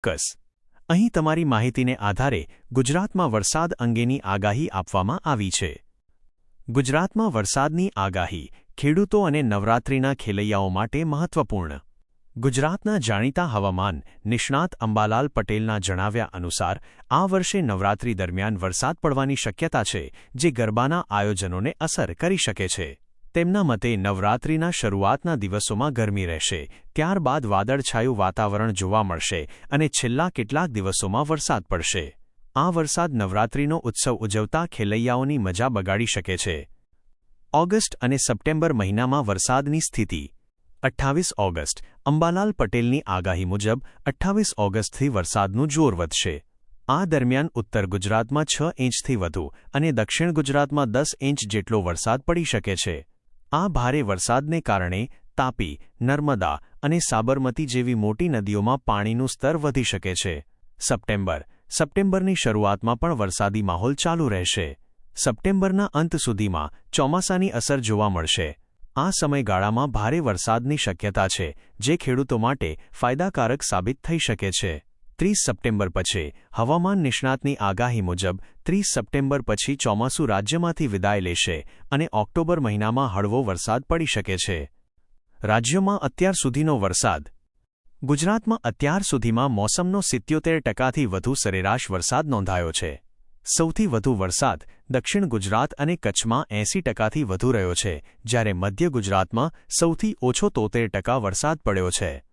ચોક્કસ. અહીં તમારી માહિતીને આધારે ગુજરાતમાં વરસાદ અંગેની આગાહી આપવામાં આવી છે. ગુજરાતમાં વરસાદની આગાહી ખેડૂતો અને નવરાત્રિના ખેલૈયાઓ માટે મહત્વપૂર્ણ. ગુજરાતના જાણીતા હવામાન નિષ્ણાત અંબાલાલ પટેલના જણાવ્યા અનુસાર આ વર્ષે નવરાત્રિ દરમિયાન વરસાદ પડવાની શક્યતા છે, જે ગરબાના આયોજનોને અસર કરી શકે છે. તેમના મતે નવરાત્રિના શરૂઆતના દિવસોમાં ગરમી રહેશે, ત્યારબાદ વાદળછાયું વાતાવરણ જોવા મળશે અને છેલ્લા કેટલાક દિવસોમાં વરસાદ પડશે. આ વરસાદ નવરાત્રિનો ઉત્સવ ઉજવતા ખેલૈયાઓની મજા બગાડી શકે છે. ઓગસ્ટ અને સપ્ટેમ્બર મહિનામાં વરસાદની સ્થિતિ. 28 ઓગસ્ટ અંબાલાલ પટેલની આગાહી મુજબ 28 ઓગસ્ટથી વરસાદનું જોર વધશે. આ દરમિયાન ઉત્તર ગુજરાતમાં 6 ઇંચથી વધુ અને દક્ષિણ ગુજરાતમાં 10 ઇંચ જેટલો વરસાદ પડી શકે છે. આ ભારે વરસાદને કારણે તાપી, નર્મદા અને સાબરમતી જેવી મોટી નદીઓમાં પાણીનું સ્તર વધી શકે છે. સપ્ટેમ્બરની શરૂઆતમાં પણ વરસાદી માહોલ ચાલુ રહેશે. સપ્ટેમ્બરના અંત સુધીમાં ચોમાસાની અસર જોવા મળશે. આ સમયગાળામાં ભારે વરસાદની શક્યતા છે, જે ખેડૂતો માટે ફાયદાકારક સાબિત થઈ શકે છે. 30 સપ્ટેમ્બર પછી હવામાન નિષ્ણાતની આગાહી મુજબ 30 સપ્ટેમ્બર પછી ચોમાસું રાજ્યમાંથી વિદાય લેશે અને ઓક્ટોબર મહિનામાં હળવો વરસાદ પડી શકે છે. રાજ્યોમાં અત્યાર સુધીનો વરસાદ. ગુજરાતમાં અત્યાર સુધીમાં મોસમનો 77% વધુ સરેરાશ વરસાદ નોંધાયો છે. સૌથી વધુ વરસાદ દક્ષિણ ગુજરાત અને કચ્છમાં 80%થી વધુ રહ્યો છે, જ્યારે મધ્ય ગુજરાતમાં સૌથી ઓછો 73% વરસાદ પડ્યો છે.